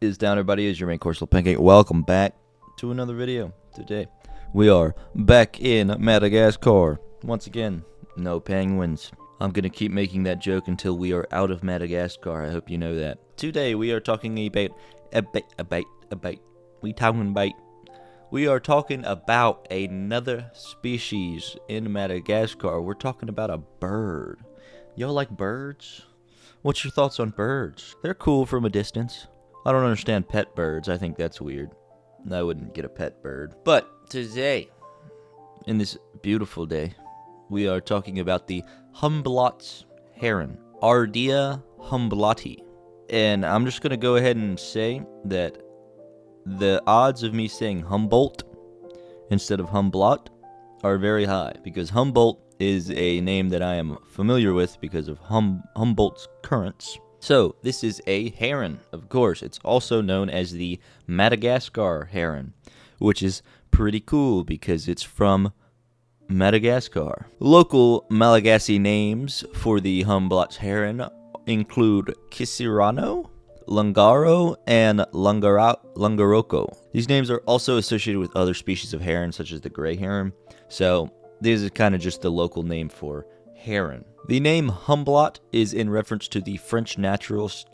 is down, everybody? Is your main course, Pancake. Welcome back to another video. Today we are back in Madagascar once again. No penguins. I'm gonna keep making that joke until we are out of Madagascar. I hope you know that. Today we are talking we are talking about another species in Madagascar. We're talking about a bird. Y'all like birds? What's your thoughts on birds? They're cool from a distance. I don't understand pet birds. I think that's weird. I wouldn't get a pet bird. But today, in this beautiful day, we are talking about the Humblot heron, Ardea humbloti. And I'm just going to go ahead and say that the odds of me saying Humboldt instead of Humblot are very high, because Humboldt is a name that I am familiar with because of Humboldt's currents. So, this is a heron, of course. It's also known as the Madagascar heron, which is pretty cool because it's from Madagascar. Local Malagasy names for the Humblot heron include Kisirano, Lungaro, and Lungaroko. These names are also associated with other species of heron, such as the gray heron. So, this is kind of just the local name for heron. The name Humblot is in reference to the French naturalist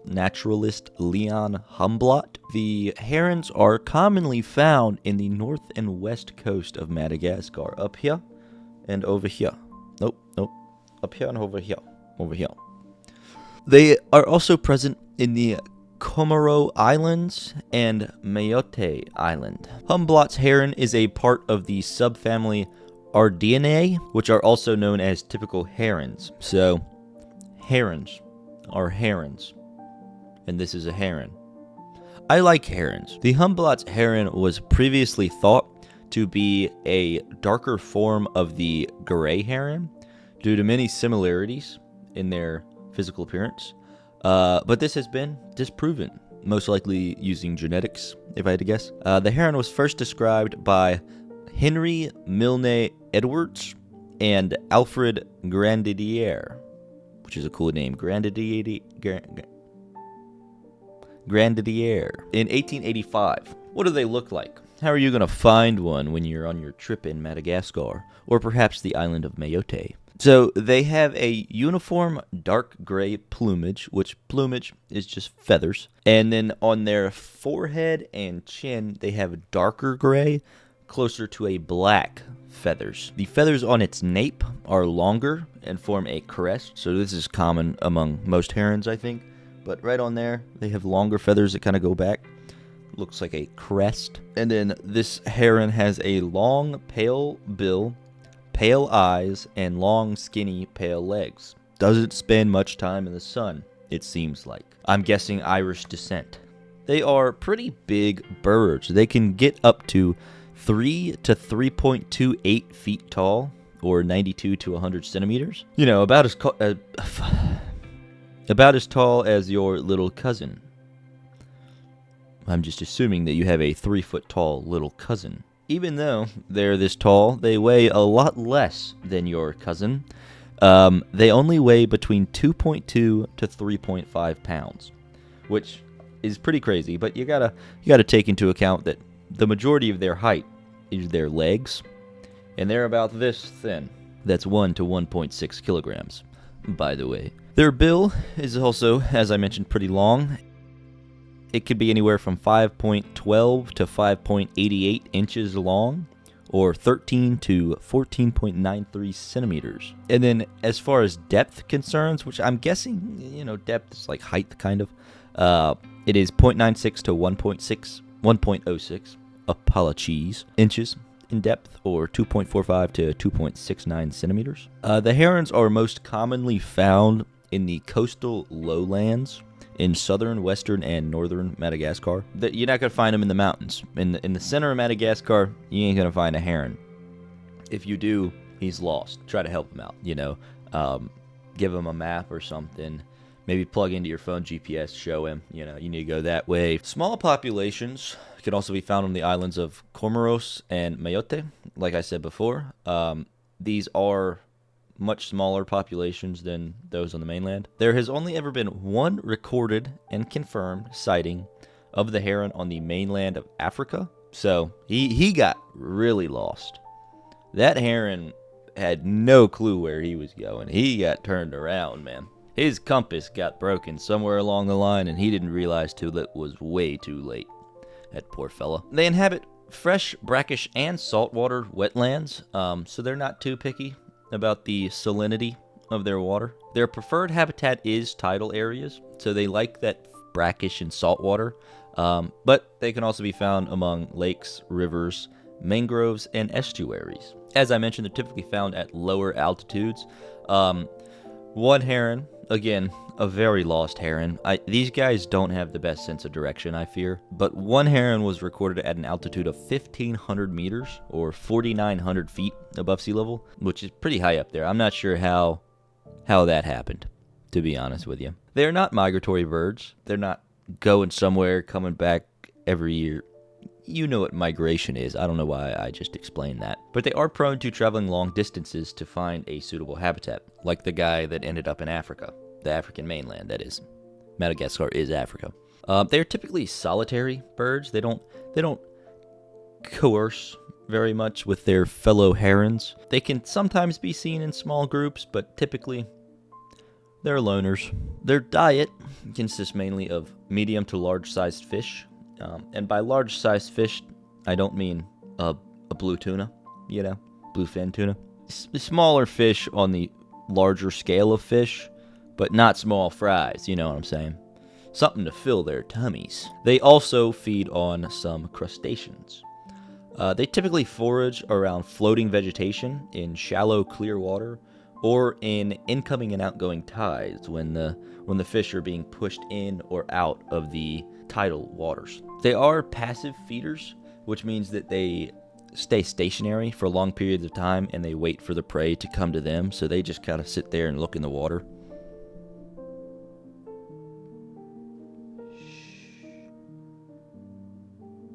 Leon Humblot. The herons are commonly found in the north and west coast of Madagascar, up here and over here. Nope, up here and over here. They are also present in the Comoro Islands and Mayotte Island. Humblot's heron is a part of the subfamily Ardeanae, which are also known as typical herons. So, herons are herons, and this is a heron. I like herons. The Humblot's heron was previously thought to be a darker form of the gray heron due to many similarities in their physical appearance, but this has been disproven, most likely using genetics, if I had to guess. The heron was first described by Henry Milne Edwards and Alfred Grandidier, which is a cool name, Grandidier, in 1885. What do they look like? How are you going to find one when you're on your trip in Madagascar, or perhaps the island of Mayotte? So they have a uniform dark gray plumage, which plumage is just feathers, and then on their forehead and chin they have darker gray, closer to a black feathers. The feathers on its nape are longer and form a crest, so this is common among most herons, I think. But right on there, they have longer feathers that kind of go back. Looks like a crest. And then this heron has a long, pale bill, pale eyes, and long, skinny, pale legs. Doesn't spend much time in the sun, it seems like. I'm guessing Irish descent. They are pretty big birds. They can get up to 3 to 3.28 feet tall, or 92 to 100 centimeters. You know, about as tall as your little cousin. I'm just assuming that you have a 3-foot tall little cousin. Even though they're this tall, they weigh a lot less than your cousin. They only weigh between 2.2 to 3.5 pounds, which is pretty crazy. But you gotta take into account that the majority of their height is their legs, and they're about this thin. That's 1 to 1.6 kilograms, by the way. Their bill is also, as I mentioned, pretty long. It could be anywhere from 5.12 to 5.88 inches long, or 13 to 14.93 centimeters. And then as far as depth concerns, which I'm guessing, depth is like height kind of, it is 0.96 to 1.06 apologies inches in depth, or 2.45 to 2.69 centimeters. The herons are most commonly found in the coastal lowlands in southern, western, and northern Madagascar. You're not going to find them in the mountains. In the center of Madagascar, you ain't going to find a heron. If you do, he's lost. Try to help him out, give him a map or something. Maybe plug into your phone GPS, show him, you need to go that way. Small populations can also be found on the islands of Comoros and Mayotte, like I said before. These are much smaller populations than those on the mainland. There has only ever been one recorded and confirmed sighting of the heron on the mainland of Africa. So he got really lost. That heron had no clue where he was going. He got turned around, man. His compass got broken somewhere along the line, and he didn't realize till it was way too late. That poor fella. They inhabit fresh, brackish, and saltwater wetlands, so they're not too picky about the salinity of their water. Their preferred habitat is tidal areas, so they like that brackish and saltwater, but they can also be found among lakes, rivers, mangroves, and estuaries. As I mentioned, they're typically found at lower altitudes. One heron, again, a very lost heron. These guys don't have the best sense of direction, I fear. But one heron was recorded at an altitude of 1,500 meters, or 4,900 feet above sea level, which is pretty high up there. I'm not sure how that happened, to be honest with you. They're not migratory birds. They're not going somewhere, coming back every year. You know what migration is. I don't know why I just explained that. But they are prone to traveling long distances to find a suitable habitat, like the guy that ended up in Africa. The African mainland, that is. Madagascar is Africa. They're typically solitary birds. They don't coerce very much with their fellow herons. They can sometimes be seen in small groups, but typically they're loners. Their diet consists mainly of medium to large-sized fish. And by large-sized fish, I don't mean a blue tuna, bluefin tuna. Smaller fish on the larger scale of fish, but not small fries, you know what I'm saying? Something to fill their tummies. They also feed on some crustaceans. They typically forage around floating vegetation in shallow, clear water, or in incoming and outgoing tides when the fish are being pushed in or out of the tidal waters. They are passive feeders, which means that they stay stationary for long periods of time and they wait for the prey to come to them, so they just kind of sit there and look in the water.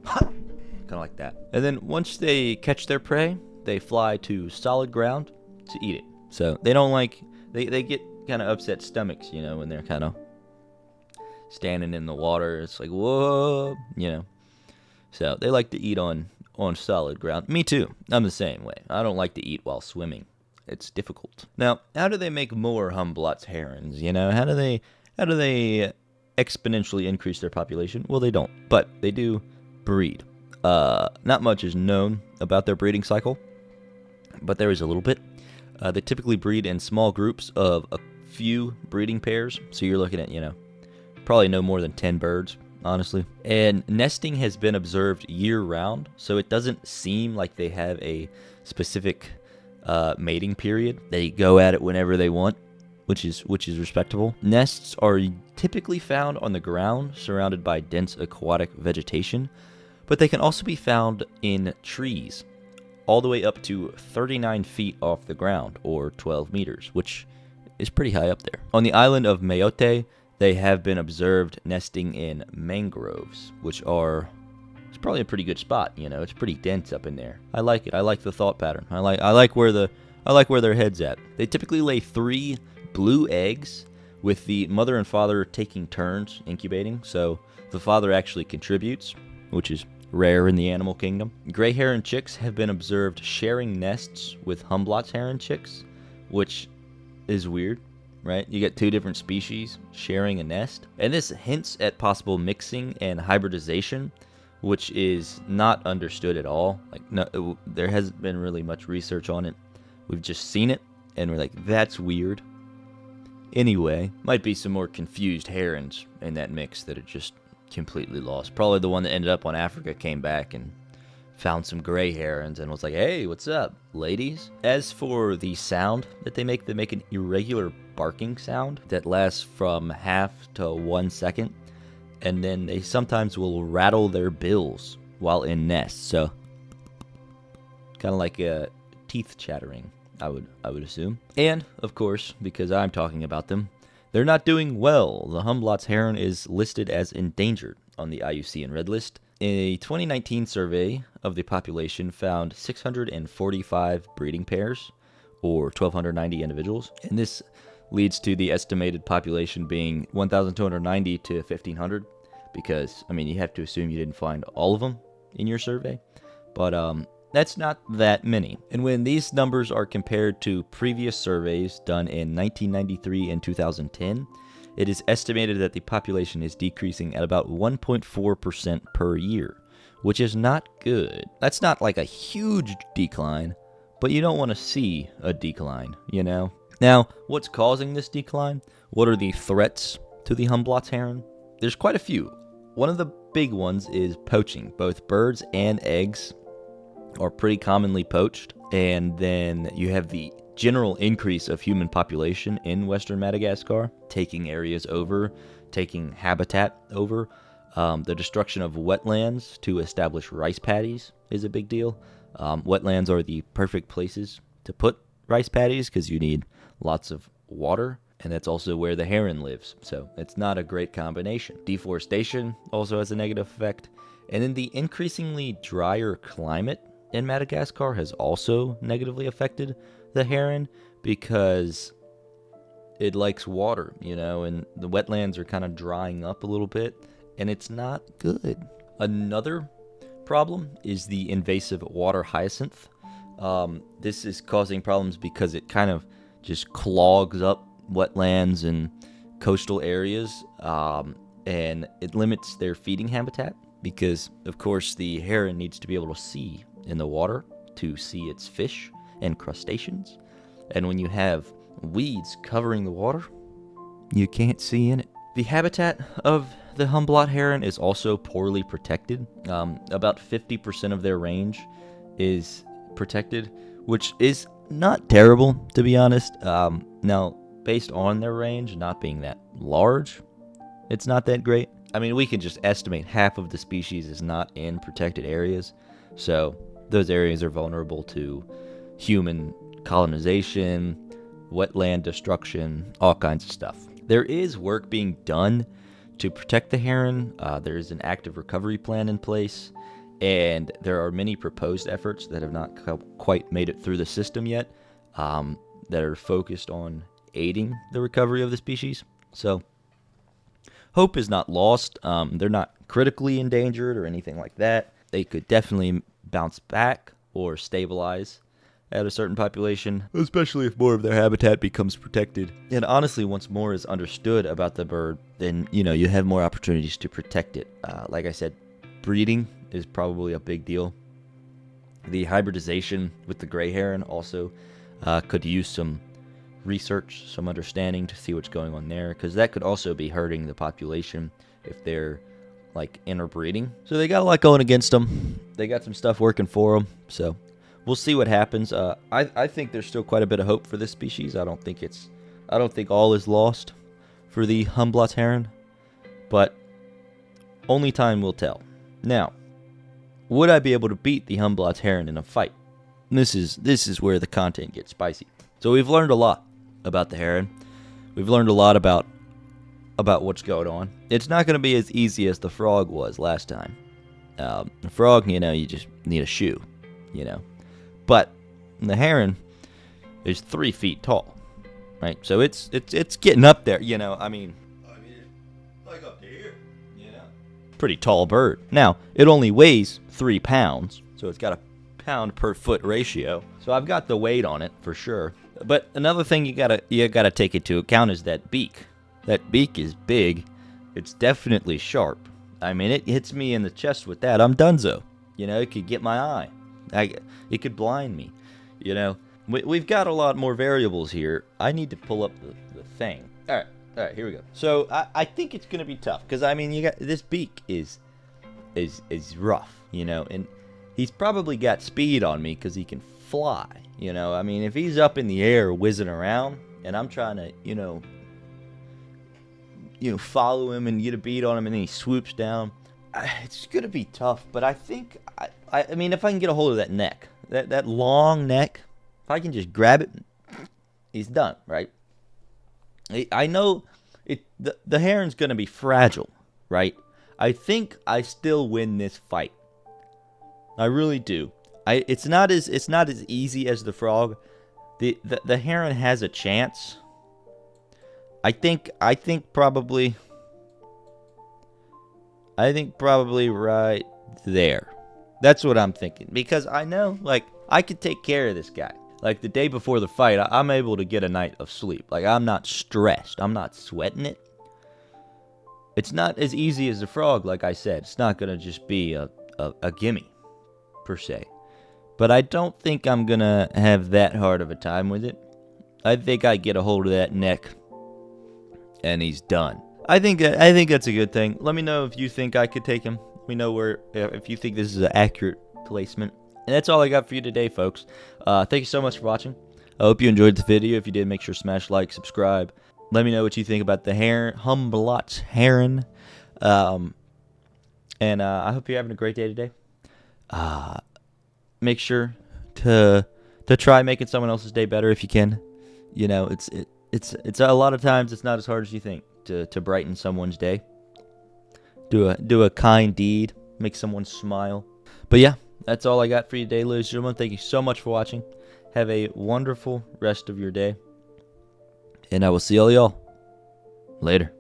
Kind of like that. And then once they catch their prey, they fly to solid ground to eat it. So they don't they get kind of upset stomachs, when they're kind of standing in the water. It's like, whoa, So they like to eat on solid ground. Me too. I'm the same way. I don't like to eat while swimming. It's difficult. Now, how do they make more Humblot's herons? How do they exponentially increase their population? Well, they don't, but they do breed. Not much is known about their breeding cycle, but there is a little bit. They typically breed in small groups of a few breeding pairs, so you're looking at, probably no more than 10 birds, honestly. And nesting has been observed year-round, so it doesn't seem like they have a specific mating period. They go at it whenever they want, which is respectable. Nests are typically found on the ground, surrounded by dense aquatic vegetation, but they can also be found in trees, all the way up to 39 feet off the ground, or 12 meters, which is pretty high up there. On the island of Mayotte, they have been observed nesting in mangroves, it's probably a pretty good spot, it's pretty dense up in there. I like it. I like the thought pattern. I like where their head's at. They typically lay 3 blue eggs, with the mother and father taking turns incubating, so the father actually contributes, which is rare in the animal kingdom. Gray heron chicks have been observed sharing nests with Humblot's heron chicks, which is weird, right? You get 2 different species sharing a nest. And this hints at possible mixing and hybridization, which is not understood at all. There hasn't been really much research on it. We've just seen it, and we're like, that's weird. Anyway, might be some more confused herons in that mix that are just completely lost. Probably the one that ended up on Africa came back and found some gray herons and was like, hey, what's up, ladies? As for the sound that they make an irregular barking sound that lasts from half to 1 second, and then they sometimes will rattle their bills while in nests, so kind of like a teeth chattering, I would assume. And of course, because I'm talking about them, they're not doing well. The Humblot's heron is listed as endangered on the IUCN Red List. A 2019 survey of the population found 645 breeding pairs, or 1,290 individuals, and this leads to the estimated population being 1,290 to 1,500. because, I mean, you have to assume you didn't find all of them in your survey. But that's not that many. And when these numbers are compared to previous surveys done in 1993 and 2010, it is estimated that the population is decreasing at about 1.4% per year, which is not good. That's not like a huge decline, but you don't want to see a decline, you know? Now, what's causing this decline? What are the threats to the Humblot's heron? There's quite a few. One of the big ones is poaching. Both birds and eggs are pretty commonly poached. And then you have the general increase of human population in western Madagascar, taking areas over, taking habitat over. The destruction of wetlands to establish rice paddies is a big deal. Wetlands are the perfect places to put rice paddies because you need lots of water, and that's also where the heron lives. So it's not a great combination. Deforestation also has a negative effect. And then the increasingly drier climate in Madagascar has also negatively affected the heron because it likes water, you know, and the wetlands are kind of drying up a little bit, and it's not good. Another problem is the invasive water hyacinth. This is causing problems because it kind of just clogs up wetlands and coastal areas, and it limits their feeding habitat because, of course, the heron needs to be able to see in the water to see its fish and crustaceans. And when you have weeds covering the water, you can't see in it. The habitat of the Humblot heron is also poorly protected. About 50% of their range is protected, which is not terrible, to be honest. Now, based on their range not being that large, it's not that great. I mean, we can just estimate half of the species is not in protected areas, so those areas are vulnerable to human colonization, wetland destruction, all kinds of stuff. There is work being done to protect the heron. There is an active recovery plan in place, and there are many proposed efforts that have not quite made it through the system yet, that are focused on aiding the recovery of the species. So hope is not lost. They're not critically endangered or anything like that. They could definitely bounce back or stabilize at a certain population, especially if more of their habitat becomes protected. And honestly, once more is understood about the bird, then, you know, you have more opportunities to protect it. Like I said, breeding is probably a big deal. The hybridization with the gray heron also could use some research, some understanding to see what's going on there, because that could also be hurting the population if they're like interbreeding. So they got a lot going against them. They got some stuff working for them. So we'll see what happens. I think there's still quite a bit of hope for this species. I don't think all is lost for the Humblot heron, but only time will tell. Now, would I be able to beat the Humblot heron in a fight? This is where the content gets spicy. So we've learned a lot about the heron. We've learned a lot about what's going on. It's not going to be as easy as the frog was last time. The frog, you know, you just need a shoe, you know. But the heron is 3 feet tall, right? So it's getting up there, you know. I mean, like up to here, you know. Pretty tall bird. Now, it only weighs 3 pounds, so it's got a pound per foot ratio. So I've got the weight on it for sure. But another thing you gotta take into account is that beak. That beak is big. It's definitely sharp. I mean, it hits me in the chest with that, I'm donezo. You know, it could get my eye. It could blind me. You know, we've got a lot more variables here. I need to pull up the thing. All right, here we go. So I think it's gonna be tough because I mean, you got this beak is rough, you know, and he's probably got speed on me because he can fly. You know, I mean, if he's up in the air whizzing around and I'm trying to, you know, follow him and get a beat on him and then he swoops down, it's going to be tough. But I think, I mean, if I can get a hold of that neck, that long neck, if I can just grab it, he's done, right? I know the heron's going to be fragile, right? I think I still win this fight. I really do. It's not as easy as the frog. The heron has a chance. I think probably I think probably right there. That's what I'm thinking. Because I know, like, I could take care of this guy. Like, the day before the fight, I'm able to get a night of sleep. Like, I'm not stressed. I'm not sweating it. It's not as easy as the frog, like I said. It's not going to just be a gimme, per se. But I don't think I'm going to have that hard of a time with it. I think I get a hold of that neck, and he's done. I think that's a good thing. Let me know if you think I could take him. Let me know if you think this is an accurate placement. And that's all I got for you today, folks. Thank you so much for watching. I hope you enjoyed the video. If you did, make sure to smash like, subscribe. Let me know what you think about the Humblot Heron. And I hope you're having a great day today. Make sure to try making someone else's day better if you can. You know, it's a lot of times it's not as hard as you think to brighten someone's day. Do a kind deed, make someone smile. But yeah, that's all I got for you today, ladies and gentlemen. Thank you so much for watching. Have a wonderful rest of your day. And I will see all y'all later.